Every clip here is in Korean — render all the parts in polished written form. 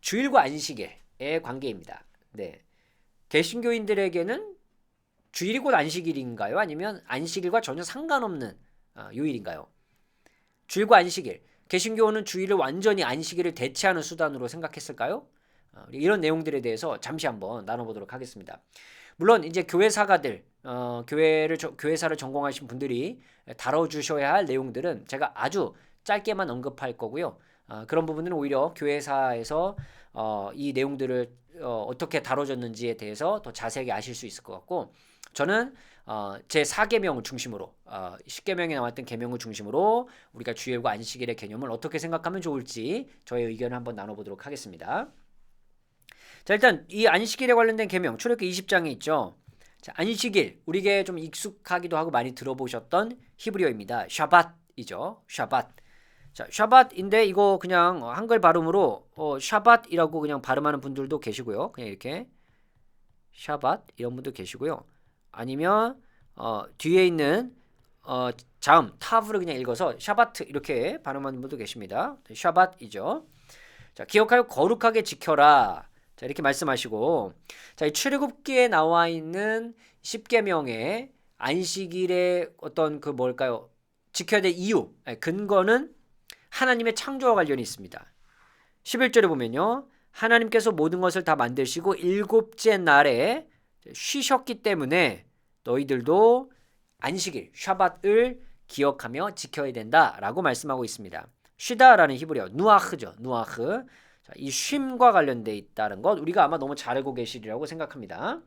주일과 안식일의 관계입니다. 네. 개신교인들에게는 주일이 곧 안식일인가요? 아니면 안식일과 전혀 상관없는 요일인가요? 주일과 안식일. 개신교는 주일을 완전히 안식일을 대체하는 수단으로 생각했을까요? 이런 내용들에 대해서 잠시 한번 나눠보도록 하겠습니다. 물론 이제 교회사가들, 교회사를 전공하신 분들이 다뤄주셔야 할 내용들은 제가 아주 짧게만 언급할 거고요. 그런 부분은 오히려 교회사에서 이 내용들을 어떻게 다뤄졌는지에 대해서 더 자세하게 아실 수 있을 것 같고, 저는 제 4계명을 중심으로 10계명에 나왔던 계명을 중심으로 우리가 주일과 안식일의 개념을 어떻게 생각하면 좋을지 저의 의견을 한번 나눠보도록 하겠습니다. 자, 일단 이 안식일에 관련된 계명 출애굽기 20장에 있죠. 자, 안식일, 우리에게 좀 익숙하기도 하고 많이 들어보셨던 히브리어입니다. 샤밧이죠. 샤밧. 자, 샤밧인데 이거 그냥 한글 발음으로 샤밧이라고 그냥 발음하는 분들도 계시고요. 그냥 이렇게 샤밧 이런 분도 계시고요. 아니면 뒤에 있는 자음 타브를 그냥 읽어서 샤바트 이렇게 발음하는 분도 계십니다. 샤밧이죠. 자, 기억하여 거룩하게 지켜라. 자, 이렇게 말씀하시고, 자, 이 출애굽기에 나와 있는 10계명의 안식일의 어떤 그 뭘까요? 지켜야 될 이유, 근거는 하나님의 창조와 관련이 있습니다. 11절에 보면요. 하나님께서 모든 것을 다 만드시고 일곱째 날에 쉬셨기 때문에 너희들도 안식일, 샤밧을 기억하며 지켜야 된다라고 말씀하고 있습니다. 쉬다라는 히브리어 누아흐죠. 누아흐. 자, 이 쉼과 관련돼 있다는 것 우리가 아마 너무 잘 알고 계시리라고 생각합니다.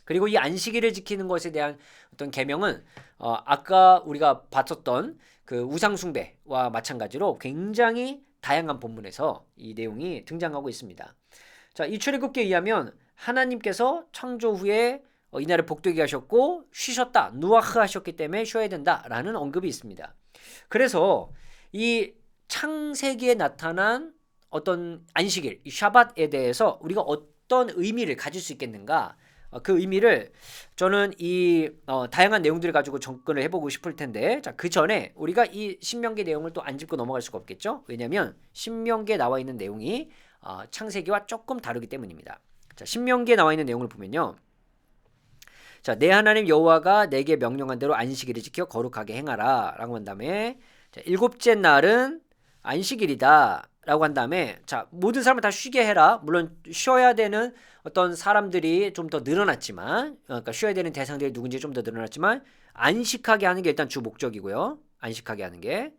그리고 이 안식일을 지키는 것에 대한 어떤 계명은 아까 우리가 봤었던 그 우상 숭배와 마찬가지로 굉장히 다양한 본문에서 이 내용이 등장하고 있습니다. 자, 이 출애굽기에 의하면 하나님께서 창조 후에 이날을 복되게 하셨고 쉬셨다, 누아흐 하셨기 때문에 쉬어야 된다라는 언급이 있습니다. 그래서 이 창세기에 나타난 어떤 안식일, 이 샤밧에 대해서 우리가 어떤 의미를 가질 수 있겠는가? 그 의미를 저는 이 다양한 내용들을 가지고 접근을 해보고 싶을 텐데, 자, 그 전에 우리가 이 신명기 내용을 또 안 짚고 넘어갈 수가 없겠죠? 왜냐하면 신명기에 나와 있는 내용이 창세기와 조금 다르기 때문입니다. 자, 신명기에 나와 있는 내용을 보면요. 자, 내 하나님 여호와가 내게 명령한 대로 안식일을 지켜 거룩하게 행하라 라고 한 다음에, 자, 일곱째 날은 안식일이다 라고 한 다음에, 자, 모든 사람을 다 쉬게 해라. 물론 쉬어야 되는 어떤 사람들이 좀 더 늘어났지만, 그러니까 쉬어야 되는 대상들이 누군지 좀 더 늘어났지만 안식하게 하는 게 일단 주 목적이고요. 안식하게 하는 게.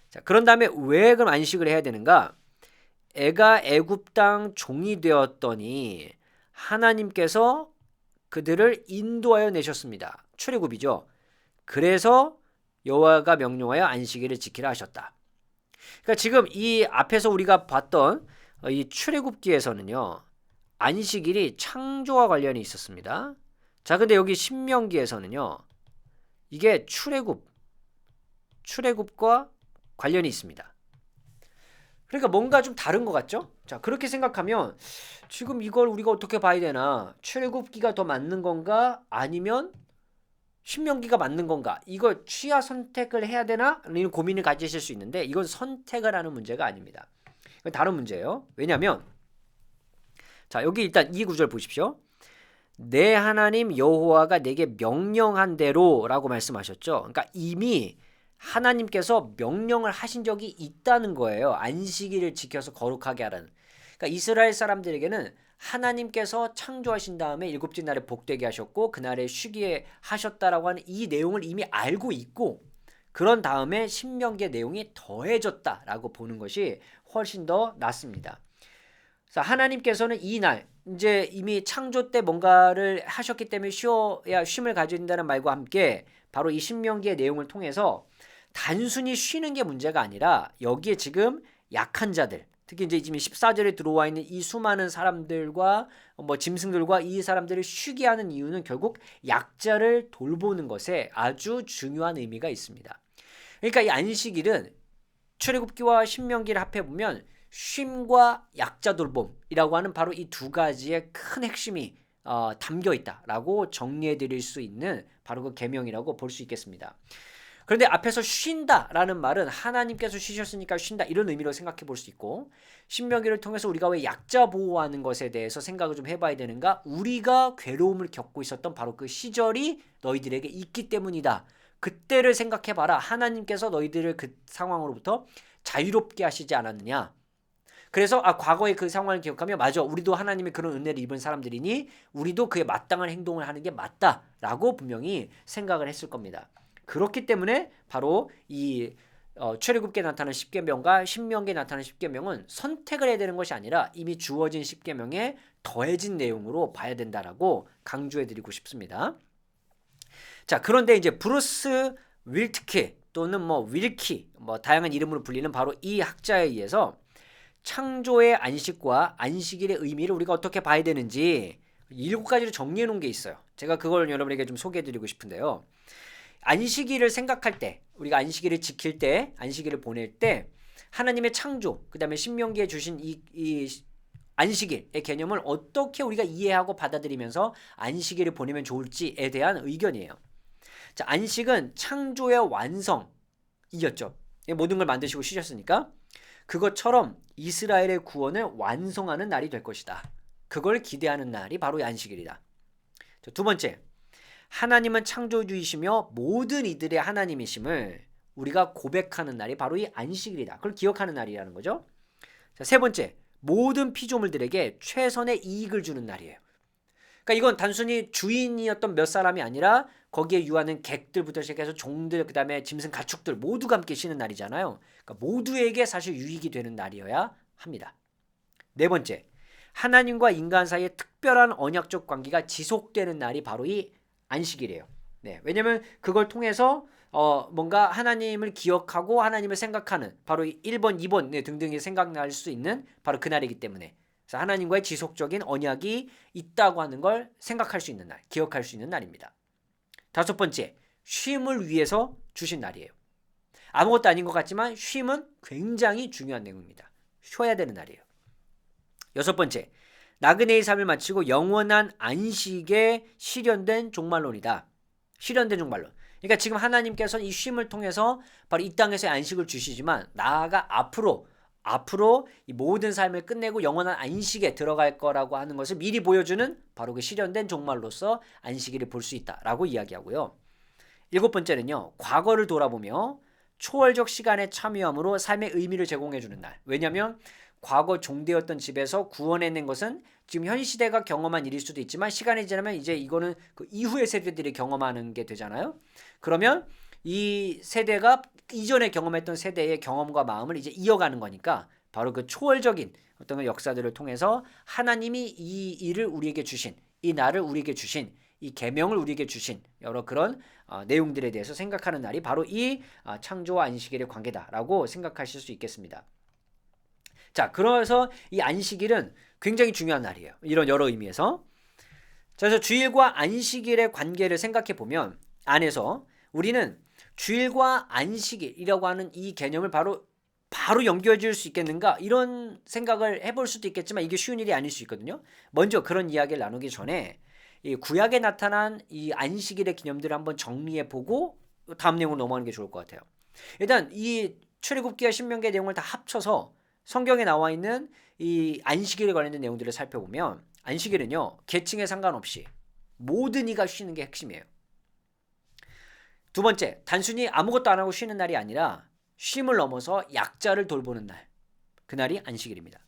자, 그런 다음에 왜 그럼 안식을 해야 되는가? 애가 애굽 땅 종이 되었더니 하나님께서 그들을 인도하여 내셨습니다. 출애굽이죠. 그래서 여호와가 명령하여 안식일을 지키라 하셨다. 그러니까 지금 이 앞에서 우리가 봤던 이 출애굽기에서는요. 안식일이 창조와 관련이 있었습니다. 자, 근데 여기 신명기에서는요. 이게 출애굽과 관련이 있습니다. 그러니까 뭔가 좀 다른 것 같죠? 자, 그렇게 생각하면 지금 이걸 우리가 어떻게 봐야 되나? 출애굽기가 더 맞는 건가? 아니면 신명기가 맞는 건가? 이걸 취하 선택을 해야 되나? 이런 고민을 가지실 수 있는데 이건 선택을 하는 문제가 아닙니다. 이건 다른 문제예요. 왜냐하면 자, 여기 일단 이 구절 보십시오. 내 하나님 여호와가 내게 명령한 대로라고 말씀하셨죠. 그러니까 이미 하나님께서 명령을 하신 적이 있다는 거예요. 안식일을 지켜서 거룩하게 하라는. 그러니까 이스라엘 사람들에게는 하나님께서 창조하신 다음에 일곱째 날에 복되게 하셨고 그날에 쉬게 하셨다라고 하는 이 내용을 이미 알고 있고, 그런 다음에 신명기의 내용이 더해졌다라고 보는 것이 훨씬 더 낫습니다. 그래서 하나님께서는 이 날 이제 이미 창조 때 뭔가를 하셨기 때문에 쉬어야 쉼을 가져야 된다는 말과 함께 바로 이 신명기의 내용을 통해서 단순히 쉬는 게 문제가 아니라 여기에 지금 약한 자들, 특히 이제 지금 14절에 들어와 있는 이 수많은 사람들과 뭐 짐승들과 이 사람들을 쉬게 하는 이유는 결국 약자를 돌보는 것에 아주 중요한 의미가 있습니다. 그러니까 이 안식일은 출애굽기와 신명기를 합해 보면 쉼과 약자 돌봄이라고 하는 바로 이 두 가지의 큰 핵심이 담겨 있다라고 정리해 드릴 수 있는 바로 그 계명이라고 볼 수 있겠습니다. 그런데 앞에서 쉰다라는 말은 하나님께서 쉬셨으니까 쉰다 이런 의미로 생각해 볼 수 있고, 신명기를 통해서 우리가 왜 약자 보호하는 것에 대해서 생각을 좀 해봐야 되는가? 우리가 괴로움을 겪고 있었던 바로 그 시절이 너희들에게 있기 때문이다. 그때를 생각해봐라. 하나님께서 너희들을 그 상황으로부터 자유롭게 하시지 않았느냐. 그래서 과거의 그 상황을 기억하며 맞아, 우리도 하나님의 그런 은혜를 입은 사람들이니 우리도 그에 마땅한 행동을 하는 게 맞다라고 분명히 생각을 했을 겁니다. 그렇기 때문에 바로 이 출애굽기에 나타나는 십계명과 신명기에 나타나는 십계명은 선택을 해야 되는 것이 아니라 이미 주어진 십계명에 더해진 내용으로 봐야 된다라고 강조해드리고 싶습니다. 자, 그런데 이제 브루스 윌트케 또는 윌키 다양한 이름으로 불리는 바로 이 학자에 의해서 창조의 안식과 안식일의 의미를 우리가 어떻게 봐야 되는지 7가지로 정리해 놓은 게 있어요. 제가 그걸 여러분에게 좀 소개해 드리고 싶은데요. 안식일을 생각할 때, 우리가 안식일을 지킬 때, 안식일을 보낼 때 하나님의 창조, 그 다음에 신명기에 주신 이 안식일의 개념을 어떻게 우리가 이해하고 받아들이면서 안식일을 보내면 좋을지에 대한 의견이에요. 자, 안식은 창조의 완성이었죠. 모든 걸 만드시고 쉬셨으니까. 그것처럼 이스라엘의 구원을 완성하는 날이 될 것이다. 그걸 기대하는 날이 바로 이 안식일이다. 자, 두 번째, 하나님은 창조주이시며 모든 이들의 하나님이심을 우리가 고백하는 날이 바로 이 안식일이다. 그걸 기억하는 날이라는 거죠. 자, 세 번째, 모든 피조물들에게 최선의 이익을 주는 날이에요. 그러니까 이건 단순히 주인이었던 몇 사람이 아니라 거기에 유하는 객들부터 시작해서 종들, 그 다음에 짐승, 가축들 모두가 함께 쉬는 날이잖아요. 그러니까 모두에게 사실 유익이 되는 날이어야 합니다. 네 번째, 하나님과 인간 사이에 특별한 언약적 관계가 지속되는 날이 바로 이 안식일이에요. 네, 왜냐면 그걸 통해서 뭔가 하나님을 기억하고 하나님을 생각하는 바로 1번, 2번 등등이 생각날 수 있는 바로 그날이기 때문에, 그래서 하나님과의 지속적인 언약이 있다고 하는 걸 생각할 수 있는 날, 기억할 수 있는 날입니다. 다섯 번째, 쉼을 위해서 주신 날이에요. 아무것도 아닌 것 같지만 쉼은 굉장히 중요한 내용입니다. 쉬어야 되는 날이에요. 여섯 번째, 나그네의 삶을 마치고 영원한 안식에 실현된 종말론이다. 실현된 종말론. 그러니까 지금 하나님께서는 이 쉼을 통해서 바로 이 땅에서의 안식을 주시지만 나아가 앞으로 이 모든 삶을 끝내고 영원한 안식에 들어갈 거라고 하는 것을 미리 보여주는 바로 그 실현된 종말로서 안식일을 볼 수 있다라고 이야기하고요. 일곱 번째는요, 과거를 돌아보며 초월적 시간에 참여함으로 삶의 의미를 제공해주는 날. 왜냐하면 과거 종되었던 집에서 구원해낸 것은 지금 현 시대가 경험한 일일 수도 있지만 시간이 지나면 이제 이거는 그 이후의 세대들이 경험하는 게 되잖아요. 그러면 이 세대가 이전에 경험했던 세대의 경험과 마음을 이제 이어가는 거니까 바로 그 초월적인 어떤 역사들을 통해서 하나님이 이 일을 우리에게 주신, 이 날을 우리에게 주신, 이 계명을 우리에게 주신 여러 그런 내용들에 대해서 생각하는 날이 바로 이 창조와 안식일의 관계다라고 생각하실 수 있겠습니다. 자, 그래서 이 안식일은 굉장히 중요한 날이에요. 이런 여러 의미에서. 자, 그래서 주일과 안식일의 관계를 생각해 보면 안에서 우리는 주일과 안식일이라고 하는 이 개념을 바로 연결해 줄 수 있겠는가? 이런 생각을 해볼 수도 있겠지만 이게 쉬운 일이 아닐 수 있거든요. 먼저 그런 이야기를 나누기 전에 이 구약에 나타난 이 안식일의 기념들을 한번 정리해 보고 다음 내용으로 넘어가는 게 좋을 것 같아요. 일단 이 출애굽기와 신명기의 내용을 다 합쳐서 성경에 나와 있는 이 안식일에 관련된 내용들을 살펴보면 안식일은요, 계층에 상관없이 모든 이가 쉬는 게 핵심이에요. 두 번째, 단순히 아무것도 안 하고 쉬는 날이 아니라 쉼을 넘어서 약자를 돌보는 날, 그날이 안식일입니다.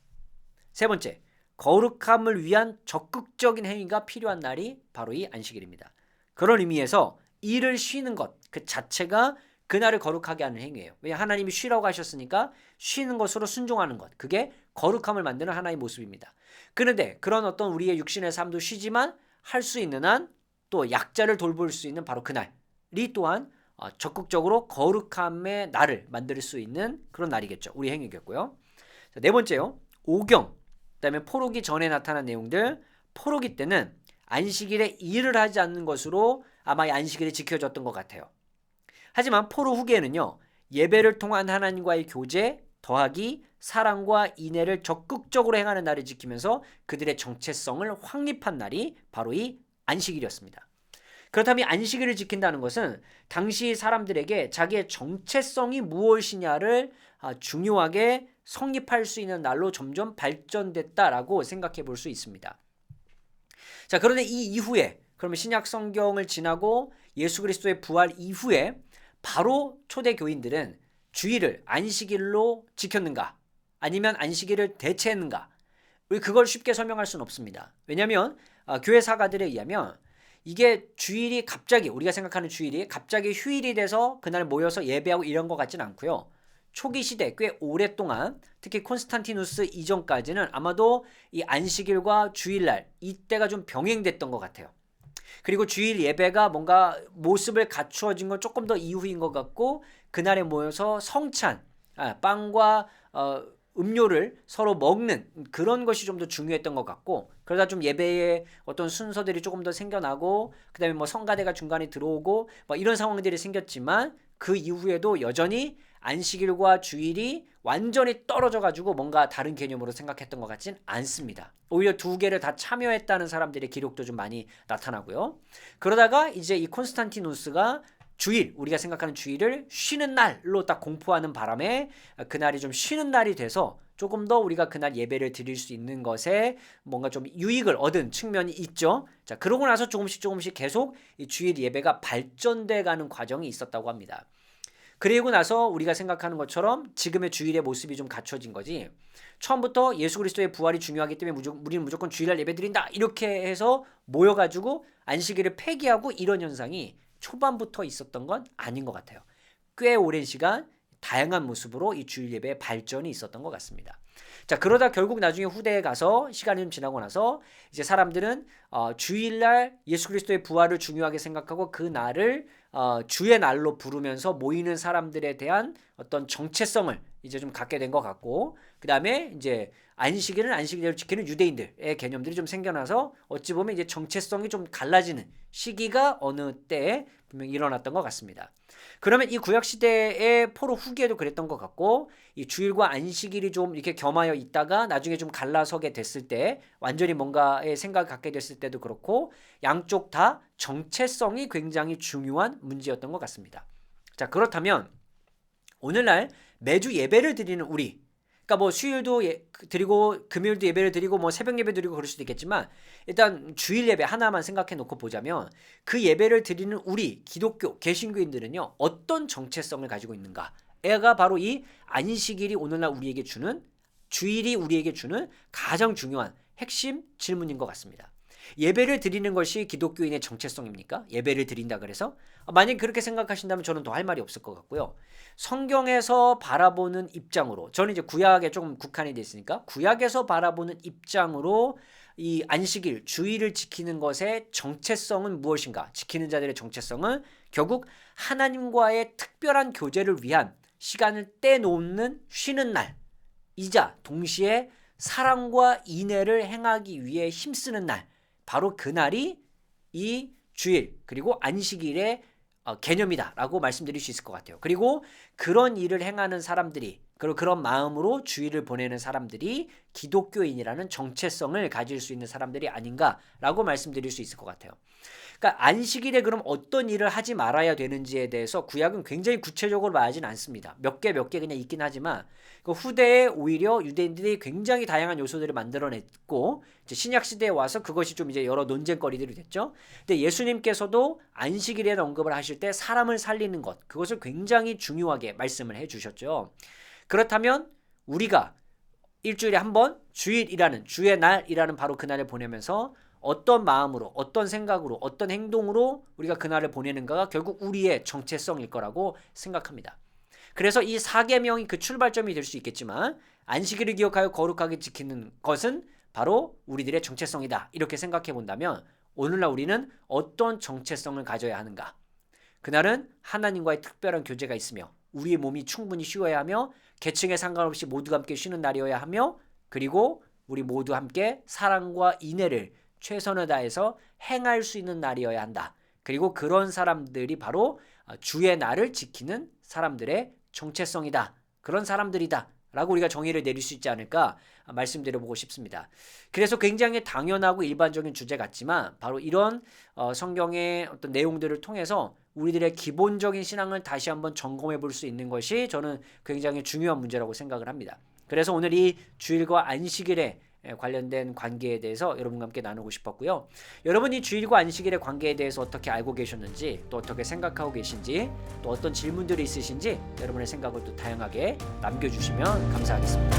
세 번째, 거룩함을 위한 적극적인 행위가 필요한 날이 바로 이 안식일입니다. 그런 의미에서 일을 쉬는 것 그 자체가 그날을 거룩하게 하는 행위예요. 왜냐, 하나님이 쉬라고 하셨으니까 쉬는 것으로 순종하는 것, 그게 거룩함을 만드는 하나의 모습입니다. 그런데 그런 어떤 우리의 육신의 삶도 쉬지만 할 수 있는 한 또 약자를 돌볼 수 있는 바로 그날이 또한 적극적으로 거룩함의 날을 만들 수 있는 그런 날이겠죠. 우리 행위겠고요. 자, 네 번째요, 오경, 그다음에 포로기 전에 나타난 내용들. 포로기 때는 안식일에 일을 하지 않는 것으로 아마 이 안식일이 지켜졌던 것 같아요. 하지만 포로 후기에는요, 예배를 통한 하나님과의 교제 더하기 사랑과 인애를 적극적으로 행하는 날을 지키면서 그들의 정체성을 확립한 날이 바로 이 안식일이었습니다. 그렇다면 안식일을 지킨다는 것은 당시 사람들에게 자기의 정체성이 무엇이냐를 중요하게 성립할 수 있는 날로 점점 발전됐다라고 생각해 볼 수 있습니다. 자, 그런데 이 이후에 그러면 신약 성경을 지나고 예수 그리스도의 부활 이후에 바로 초대 교인들은 주일을 안식일로 지켰는가? 아니면 안식일을 대체했는가? 우리 그걸 쉽게 설명할 수는 없습니다. 왜냐하면 교회 사가들에 의하면 이게 주일이 갑자기 우리가 생각하는 주일이 갑자기 휴일이 돼서 그날 모여서 예배하고 이런 것 같진 않고요. 초기 시대 꽤 오랫동안 특히 콘스탄티누스 이전까지는 아마도 이 안식일과 주일날 이때가 좀 병행됐던 것 같아요. 그리고 주일 예배가 뭔가 모습을 갖추어진 건 조금 더 이후인 것 같고 그날에 모여서 성찬, 빵과 음료를 서로 먹는 그런 것이 좀 더 중요했던 것 같고 그러다 좀 예배의 어떤 순서들이 조금 더 생겨나고 그 다음에 뭐 성가대가 중간에 들어오고 뭐 이런 상황들이 생겼지만 그 이후에도 여전히 안식일과 주일이 완전히 떨어져 가지고 뭔가 다른 개념으로 생각했던 것 같진 않습니다. 오히려 두 개를 다 참여했다는 사람들의 기록도 좀 많이 나타나고요. 그러다가 이제 이 콘스탄티누스가 주일, 우리가 생각하는 주일을 쉬는 날로 딱 공포하는 바람에 그날이 좀 쉬는 날이 돼서 조금 더 우리가 그날 예배를 드릴 수 있는 것에 뭔가 좀 유익을 얻은 측면이 있죠. 자, 그러고 나서 조금씩 계속 이 주일 예배가 발전돼 가는 과정이 있었다고 합니다. 그리고 나서 우리가 생각하는 것처럼 지금의 주일의 모습이 좀 갖춰진 거지. 처음부터 예수 그리스도의 부활이 중요하기 때문에 우리는 무조건 주일날 예배드린다 이렇게 해서 모여가지고 안식일을 폐기하고 이런 현상이 초반부터 있었던 건 아닌 것 같아요. 꽤 오랜 시간 다양한 모습으로 이 주일 예배의 발전이 있었던 것 같습니다. 자, 그러다 결국 나중에 후대에 가서 시간이 좀 지나고 나서 이제 사람들은 주일날 예수 그리스도의 부활을 중요하게 생각하고 그 날을 주의 날로 부르면서 모이는 사람들에 대한 어떤 정체성을 이제 좀 갖게 된 것 같고 그 다음에 이제 안식일은 안식일을 지키는 유대인들의 개념들이 좀 생겨나서 어찌 보면 이제 정체성이 좀 갈라지는 시기가 어느 때에 분명히 일어났던 것 같습니다. 그러면 이 구약시대의 포로 후기에도 그랬던 것 같고 이 주일과 안식일이 좀 이렇게 겸하여 있다가 나중에 좀 갈라서게 됐을 때 완전히 뭔가의 생각을 갖게 됐을 때도 그렇고 양쪽 다 정체성이 굉장히 중요한 문제였던 것 같습니다. 자, 그렇다면 오늘날 매주 예배를 드리는 우리 그러니까 뭐 수요일도 드리고 금요일도 예배를 드리고 뭐 새벽 예배 드리고 그럴 수도 있겠지만 일단 주일 예배 하나만 생각해 놓고 보자면 그 예배를 드리는 우리 기독교 개신교인들은요 어떤 정체성을 가지고 있는가? 애가 바로 이 안식일이 오늘날 우리에게 주는 주일이 우리에게 주는 가장 중요한 핵심 질문인 것 같습니다. 예배를 드리는 것이 기독교인의 정체성입니까? 예배를 드린다 그래서? 만약 그렇게 생각하신다면 저는 더 할 말이 없을 것 같고요. 성경에서 바라보는 입장으로 저는 이제 구약에 조금 국한이 돼 있으니까 구약에서 바라보는 입장으로 이 안식일, 주일을 지키는 것의 정체성은 무엇인가? 지키는 자들의 정체성은 결국 하나님과의 특별한 교제를 위한 시간을 떼놓는 쉬는 날이자 동시에 사랑과 인애를 행하기 위해 힘쓰는 날 바로 그날이 이 주일 그리고 안식일의 개념이다라고 말씀드릴 수 있을 것 같아요. 그리고 그런 일을 행하는 사람들이 그리고 그런 마음으로 주일을 보내는 사람들이 기독교인이라는 정체성을 가질 수 있는 사람들이 아닌가라고 말씀드릴 수 있을 것 같아요. 그러니까 안식일에 그럼 어떤 일을 하지 말아야 되는지에 대해서 구약은 굉장히 구체적으로 말하진 않습니다. 몇 개 그냥 있긴 하지만 그 후대에 오히려 유대인들이 굉장히 다양한 요소들을 만들어냈고 이제 신약 시대에 와서 그것이 좀 이제 여러 논쟁거리들이 됐죠. 근데 예수님께서도 안식일에 언급을 하실 때 사람을 살리는 것 그것을 굉장히 중요하게 말씀을 해주셨죠. 그렇다면 우리가 일주일에 한 번 주일이라는 주의 날이라는 바로 그날을 보내면서 어떤 마음으로 어떤 생각으로 어떤 행동으로 우리가 그날을 보내는가가 결국 우리의 정체성일 거라고 생각합니다. 그래서 이 4계명이 그 출발점이 될 수 있겠지만 안식일을 기억하여 거룩하게 지키는 것은 바로 우리들의 정체성이다. 이렇게 생각해 본다면 오늘날 우리는 어떤 정체성을 가져야 하는가? 그날은 하나님과의 특별한 교제가 있으며 우리의 몸이 충분히 쉬어야 하며 계층에 상관없이 모두가 함께 쉬는 날이어야 하며 그리고 우리 모두 함께 사랑과 인애를 최선을 다해서 행할 수 있는 날이어야 한다. 그리고 그런 사람들이 바로 주의 날을 지키는 사람들의 정체성이다. 그런 사람들이다 라고 우리가 정의를 내릴 수 있지 않을까 말씀드려보고 싶습니다. 그래서 굉장히 당연하고 일반적인 주제 같지만 바로 이런 성경의 어떤 내용들을 통해서 우리들의 기본적인 신앙을 다시 한번 점검해 볼 수 있는 것이 저는 굉장히 중요한 문제라고 생각을 합니다. 그래서 오늘 이 주일과 안식일에 관련된 관계에 대해서 여러분과 함께 나누고 싶었고요. 여러분이 주일과 안식일의 관계에 대해서 어떻게 알고 계셨는지, 또 어떻게 생각하고 계신지, 또 어떤 질문들이 있으신지 여러분의 생각을 또 다양하게 남겨주시면 감사하겠습니다.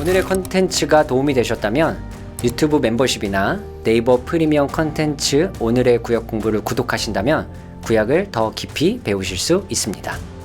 오늘의 컨텐츠가 도움이 되셨다면 유튜브 멤버십이나 네이버 프리미엄 컨텐츠 오늘의 구약 공부를 구독하신다면 구약을 더 깊이 배우실 수 있습니다.